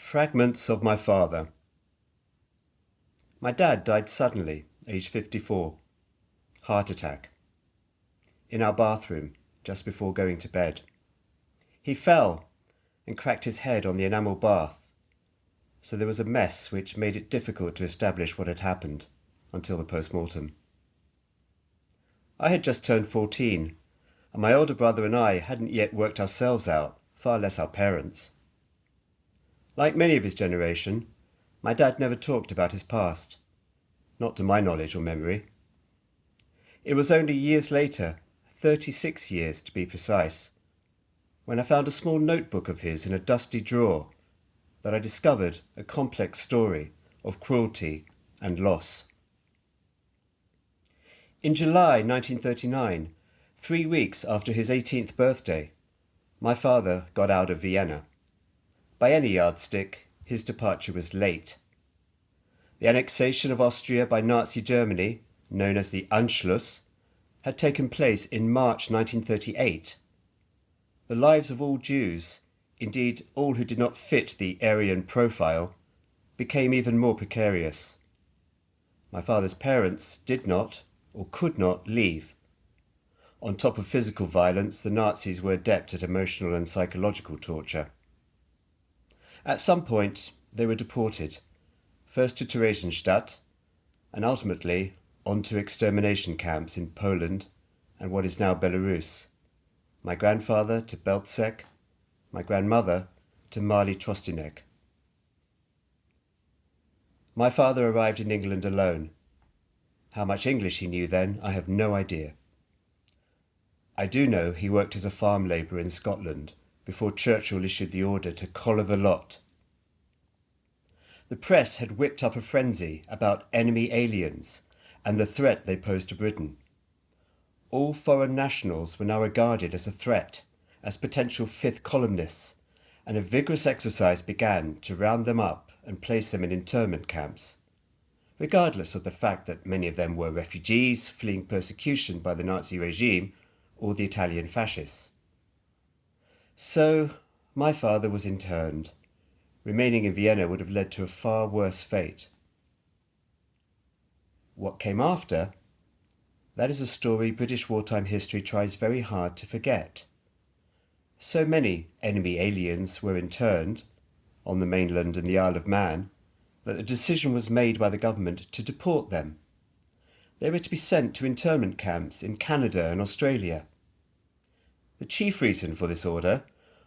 Fragments of my father. My dad died suddenly, aged 54. Heart attack. In our bathroom, just before going to bed. He fell and cracked his head on the enamel bath, so there was a mess which made it difficult to establish what had happened until the post-mortem. I had just turned 14, and my older brother and I hadn't yet worked ourselves out, far less our parents. Like many of his generation, my dad never talked about his past, not to my knowledge or memory. It was only years later, 36 years to be precise, when I found a small notebook of his in a dusty drawer, that I discovered a complex story of cruelty and loss. In July 1939, 3 weeks after his 18th birthday, my father got out of Vienna. By any yardstick, his departure was late. The annexation of Austria by Nazi Germany, known as the Anschluss, had taken place in March 1938. The lives of all Jews, indeed all who did not fit the Aryan profile, became even more precarious. My father's parents did not, or could not, leave. On top of physical violence, the Nazis were adept at emotional and psychological torture. At some point, they were deported, first to Theresienstadt, and ultimately on to extermination camps in Poland and what is now Belarus. My grandfather to Belzec, my grandmother to Mali Trostinek. My father arrived in England alone. How much English he knew then, I have no idea. I do know he worked as a farm labourer in Scotland before Churchill issued the order to collar the lot. The press had whipped up a frenzy about enemy aliens and the threat they posed to Britain. All foreign nationals were now regarded as a threat, as potential fifth columnists, and a vigorous exercise began to round them up and place them in internment camps, regardless of the fact that many of them were refugees fleeing persecution by the Nazi regime or the Italian fascists. So, my father was interned. Remaining in Vienna would have led to a far worse fate. What came after? That is a story British wartime history tries very hard to forget. So many enemy aliens were interned, on the mainland and the Isle of Man, that the decision was made by the government to deport them. They were to be sent to internment camps in Canada and Australia. The chief reason for this order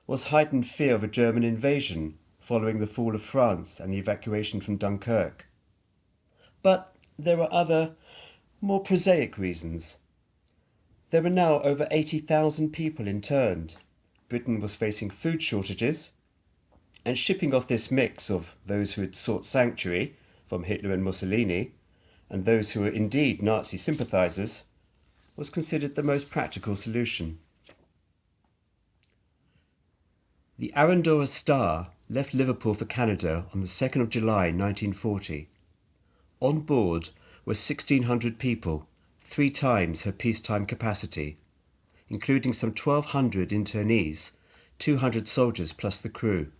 was heightened fear of a German invasion following the fall of France and the evacuation from Dunkirk. But there were other, more prosaic reasons. There were now over 80,000 people interned. Britain was facing food shortages, and shipping off this mix of those who had sought sanctuary from Hitler and Mussolini and those who were indeed Nazi sympathisers was considered the most practical solution. The Arundora Star left Liverpool for Canada on the 2nd of July 1940. On board were 1,600 people, 3 times her peacetime capacity, including some 1,200 internees, 200 soldiers plus the crew.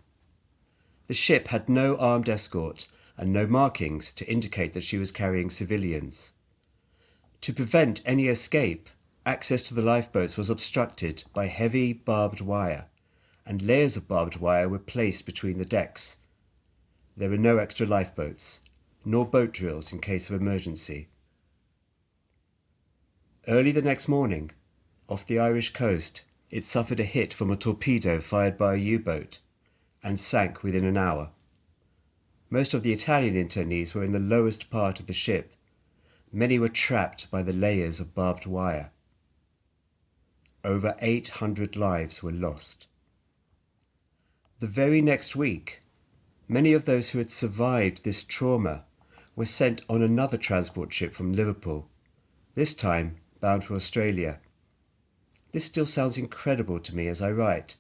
The ship had no armed escort and no markings to indicate that she was carrying civilians. To prevent any escape, access to the lifeboats was obstructed by heavy barbed wire, and layers of barbed wire were placed between the decks. There were no extra lifeboats, nor boat drills in case of emergency. Early the next morning, off the Irish coast, it suffered a hit from a torpedo fired by a U-boat, and sank within an hour. Most of the Italian internees were in the lowest part of the ship. Many were trapped by the layers of barbed wire. Over 800 lives were lost. The very next week, many of those who had survived this trauma were sent on another transport ship from Liverpool, this time bound for Australia. This still sounds incredible to me as I write.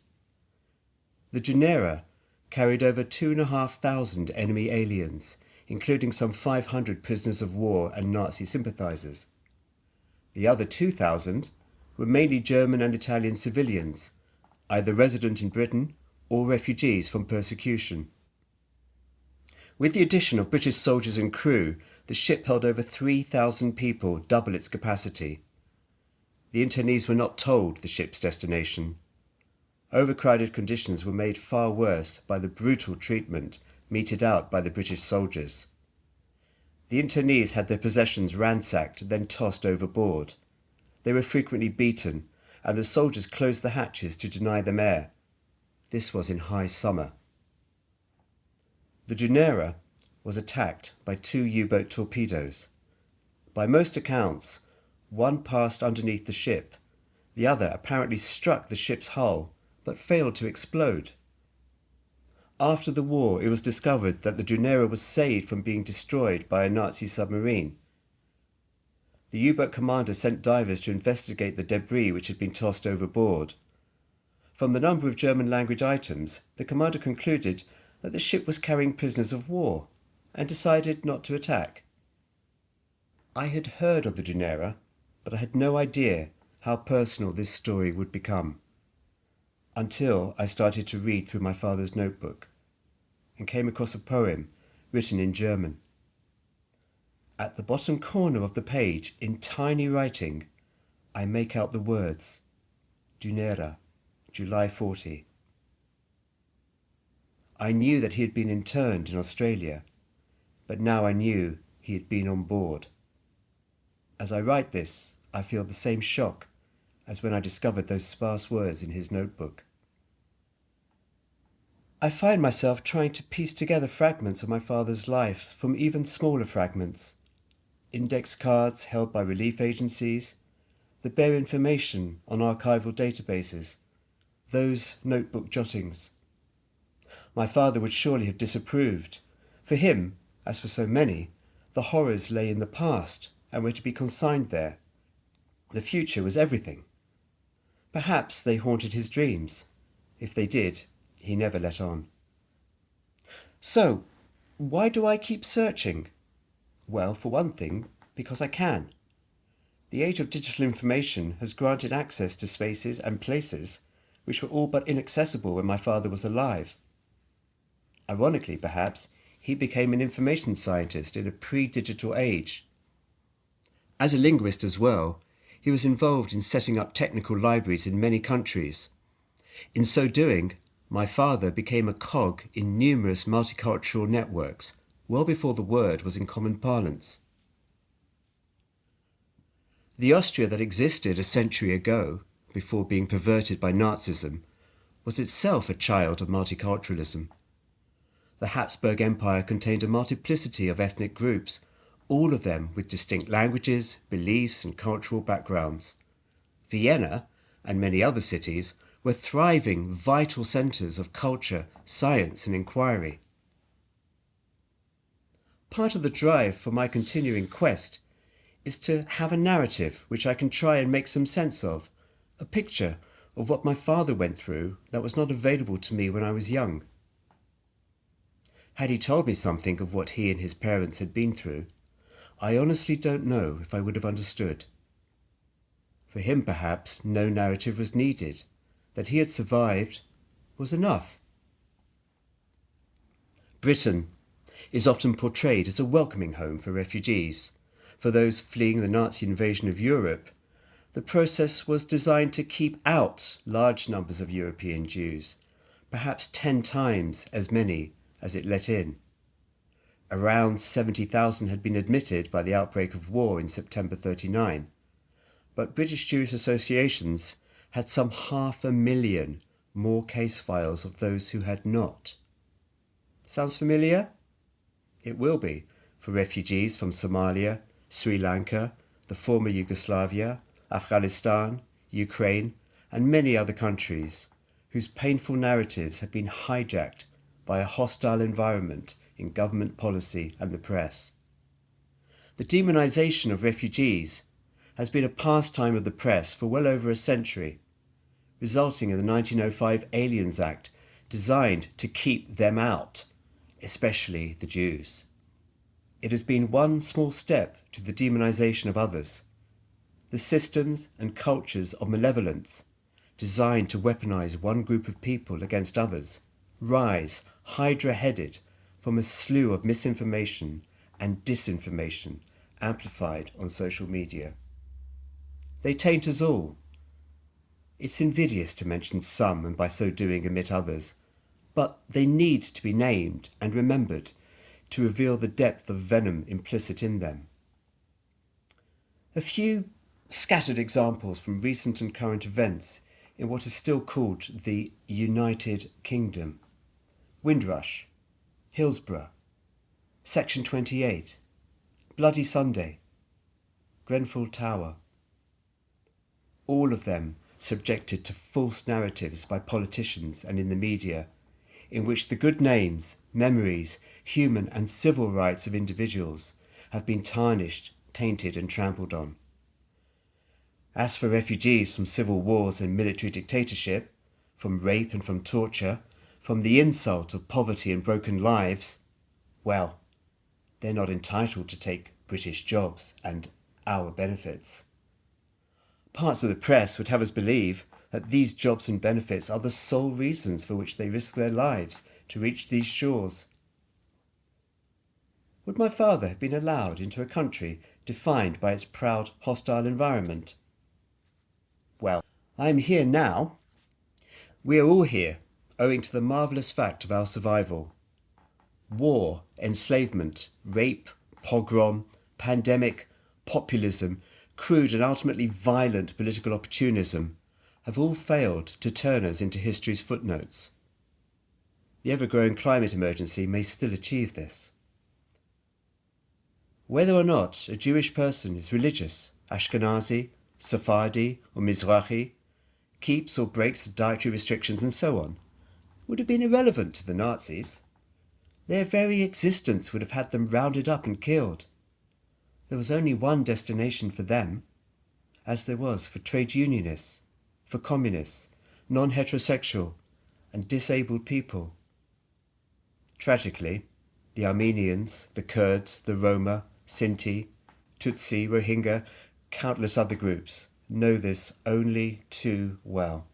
The Genera carried over 2,500 enemy aliens, including some 500 prisoners of war and Nazi sympathisers. The other 2,000 were mainly German and Italian civilians, either resident in Britain or refugees from persecution. With the addition of British soldiers and crew, the ship held over 3,000 people, double its capacity. The internees were not told the ship's destination. Overcrowded conditions were made far worse by the brutal treatment meted out by the British soldiers. The internees had their possessions ransacked, then tossed overboard. They were frequently beaten, and the soldiers closed the hatches to deny them air. This was in high summer. The Dunera was attacked by 2 U-boat torpedoes. By most accounts, one passed underneath the ship. The other apparently struck the ship's hull, but failed to explode. After the war, it was discovered that the Dunera was saved from being destroyed by a Nazi submarine. The U-boat commander sent divers to investigate the debris which had been tossed overboard. From the number of German-language items, the commander concluded that the ship was carrying prisoners of war and decided not to attack. I had heard of the Dunera, but I had no idea how personal this story would become, until I started to read through my father's notebook and came across a poem written in German. At the bottom corner of the page, in tiny writing, I make out the words, Dunera, July 40. I knew that he had been interned in Australia, but now I knew he had been on board. As I write this, I feel the same shock as when I discovered those sparse words in his notebook. I find myself trying to piece together fragments of my father's life from even smaller fragments, index cards held by relief agencies, the bare information on archival databases, those notebook jottings. My father would surely have disapproved. For him, as for so many, the horrors lay in the past and were to be consigned there. The future was everything. Perhaps they haunted his dreams. If they did, he never let on. So, why do I keep searching? Well, for one thing, because I can. The age of digital information has granted access to spaces and places which were all but inaccessible when my father was alive. Ironically, perhaps, he became an information scientist in a pre-digital age. As a linguist as well, he was involved in setting up technical libraries in many countries. In so doing, my father became a cog in numerous multicultural networks, well before the word was in common parlance. The Austria that existed a century ago, before being perverted by Nazism, was itself a child of multiculturalism. The Habsburg Empire contained a multiplicity of ethnic groups, all of them with distinct languages, beliefs and cultural backgrounds. Vienna, and many other cities, were thriving, vital centres of culture, science and inquiry. Part of the drive for my continuing quest is to have a narrative which I can try and make some sense of, a picture of what my father went through that was not available to me when I was young. Had he told me something of what he and his parents had been through, I honestly don't know if I would have understood. For him, perhaps, no narrative was needed. That he had survived was enough. Britain is often portrayed as a welcoming home for refugees. For those fleeing the Nazi invasion of Europe, the process was designed to keep out large numbers of European Jews, perhaps 10 times as many as it let in. Around 70,000 had been admitted by the outbreak of war in September 1939, but British Jewish associations had some 500,000 more case files of those who had not. Sounds familiar? It will be for refugees from Somalia, Sri Lanka, the former Yugoslavia, Afghanistan, Ukraine, and many other countries whose painful narratives have been hijacked by a hostile environment in government policy and the press. The demonization of refugees has been a pastime of the press for well over a century, resulting in the 1905 Aliens Act designed to keep them out, especially the Jews. It has been one small step to the demonization of others. The systems and cultures of malevolence, designed to weaponize one group of people against others, rise, hydra-headed, from a slew of misinformation and disinformation amplified on social media. They taint us all. It's invidious to mention some and by so doing omit others, but they need to be named and remembered to reveal the depth of venom implicit in them. A few scattered examples from recent and current events in what is still called the United Kingdom: Windrush, Hillsborough, Section 28, Bloody Sunday, Grenfell Tower. All of them subjected to false narratives by politicians and in the media, in which the good names, memories, human and civil rights of individuals have been tarnished, tainted and trampled on. As for refugees from civil wars and military dictatorship, from rape and from torture, from the insult of poverty and broken lives, well, they're not entitled to take British jobs and our benefits. Parts of the press would have us believe that these jobs and benefits are the sole reasons for which they risk their lives to reach these shores. Would my father have been allowed into a country defined by its proud, hostile environment? Well, I am here now. We are all here, owing to the marvellous fact of our survival. War, enslavement, rape, pogrom, pandemic, populism, crude and ultimately violent political opportunism have all failed to turn us into history's footnotes. The ever-growing climate emergency may still achieve this. Whether or not a Jewish person is religious, Ashkenazi, Sephardi or Mizrahi, keeps or breaks dietary restrictions and so on, would have been irrelevant to the Nazis. Their very existence would have had them rounded up and killed. There was only one destination for them, as there was for trade unionists, for communists, non-heterosexual and disabled people. Tragically, the Armenians, the Kurds, the Roma, Sinti, Tutsi, Rohingya, countless other groups know this only too well.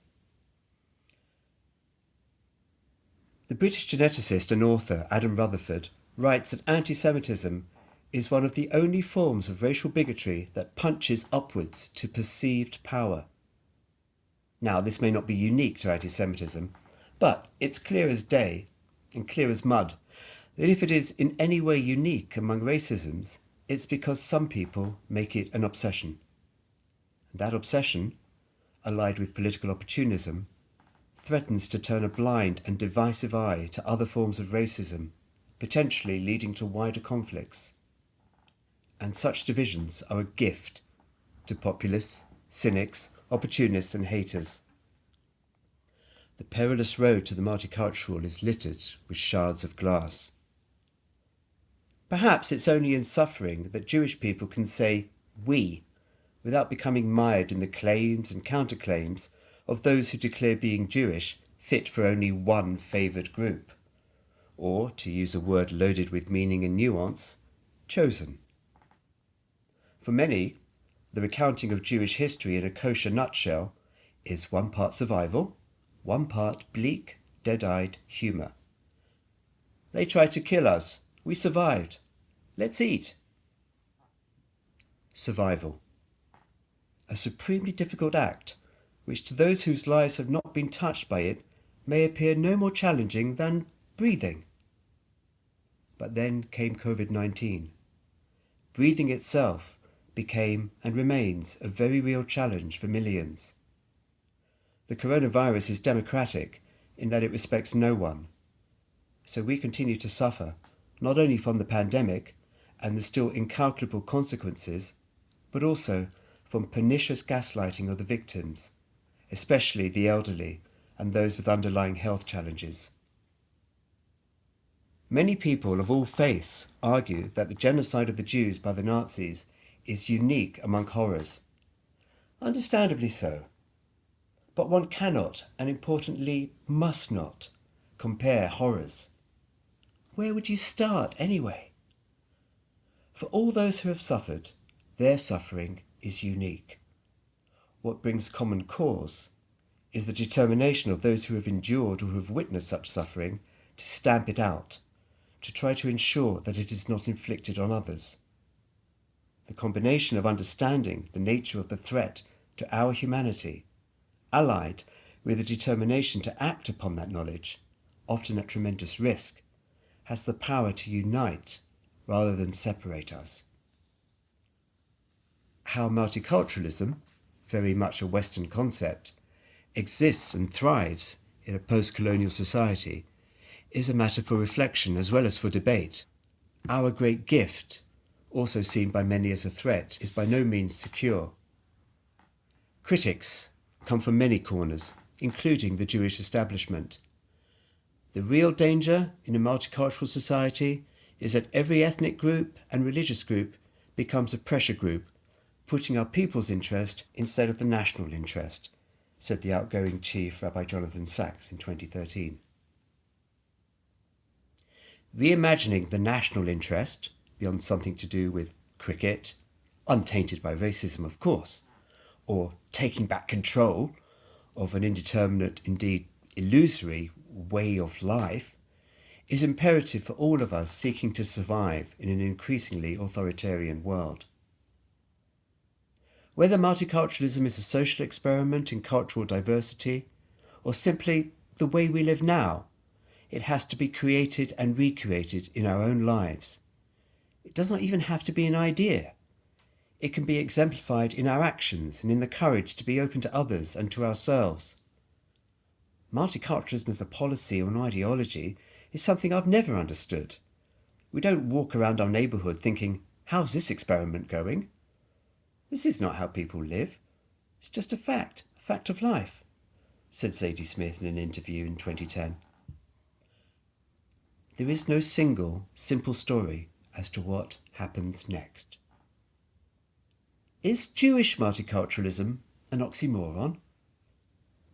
The British geneticist and author Adam Rutherford writes that anti-Semitism is one of the only forms of racial bigotry that punches upwards to perceived power. Now, this may not be unique to anti-Semitism, but it's clear as day and clear as mud that if it is in any way unique among racisms, it's because some people make it an obsession. And that obsession, allied with political opportunism, threatens to turn a blind and divisive eye to other forms of racism, potentially leading to wider conflicts. And such divisions are a gift to populists, cynics, opportunists and haters. The perilous road to the multicultural is littered with shards of glass. Perhaps it's only in suffering that Jewish people can say "we" without becoming mired in the claims and counterclaims of those who declare being Jewish fit for only one favoured group, or, to use a word loaded with meaning and nuance, chosen. For many, the recounting of Jewish history in a kosher nutshell is one part survival, one part bleak, dead-eyed humour. They tried to kill us. We survived. Let's eat. Survival. A supremely difficult act, which to those whose lives have not been touched by it may appear no more challenging than breathing. But then came COVID-19. Breathing itself became and remains a very real challenge for millions. The coronavirus is democratic in that it respects no one. So we continue to suffer, not only from the pandemic and the still incalculable consequences, but also from pernicious gaslighting of the victims, especially the elderly and those with underlying health challenges. Many people of all faiths argue that the genocide of the Jews by the Nazis is unique among horrors. Understandably so. But one cannot, and importantly must not, compare horrors. Where would you start anyway? For all those who have suffered, their suffering is unique. What brings common cause is the determination of those who have endured or who have witnessed such suffering to stamp it out, to try to ensure that it is not inflicted on others. The combination of understanding the nature of the threat to our humanity, allied with a determination to act upon that knowledge, often at tremendous risk, has the power to unite rather than separate us. How multiculturalism, very much a Western concept, exists and thrives in a post-colonial society is a matter for reflection as well as for debate. Our great gift, also seen by many as a threat, is by no means secure. Critics come from many corners, including the Jewish establishment. The real danger in a multicultural society is that every ethnic group and religious group becomes a pressure group, putting our people's interest instead of the national interest, said the outgoing chief Rabbi Jonathan Sachs in 2013. Reimagining the national interest, beyond something to do with cricket, untainted by racism of course, or taking back control of an indeterminate, indeed illusory, way of life, is imperative for all of us seeking to survive in an increasingly authoritarian world. Whether multiculturalism is a social experiment in cultural diversity, or simply the way we live now, it has to be created and recreated in our own lives. It does not even have to be an idea. It can be exemplified in our actions and in the courage to be open to others and to ourselves. Multiculturalism as a policy or an ideology is something I've never understood. We don't walk around our neighbourhood thinking, how's this experiment going? This is not how people live. It's just a fact of life, said Zadie Smith in an interview in 2010. There is no single, simple story as to what happens next. Is Jewish multiculturalism an oxymoron?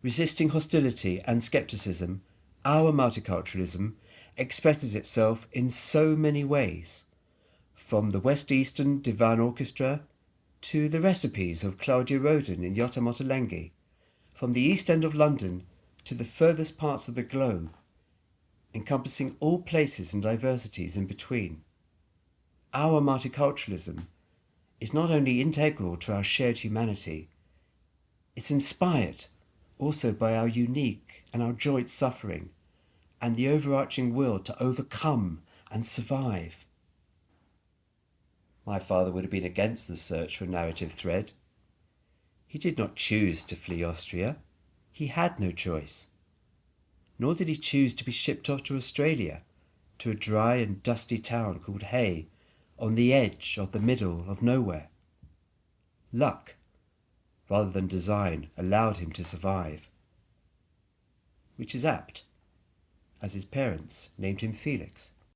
Resisting hostility and scepticism, our multiculturalism expresses itself in so many ways, from the West Eastern Divan Orchestra to the recipes of Claudia Roden in Yotam Ottolenghi, from the East End of London to the furthest parts of the globe, encompassing all places and diversities in between. Our multiculturalism is not only integral to our shared humanity, it's inspired also by our unique and our joint suffering and the overarching will to overcome and survive. My father would have been against the search for a narrative thread. He did not choose to flee Austria. He had no choice. Nor did he choose to be shipped off to Australia, to a dry and dusty town called Hay, on the edge of the middle of nowhere. Luck, rather than design, allowed him to survive. Which is apt, as his parents named him Felix.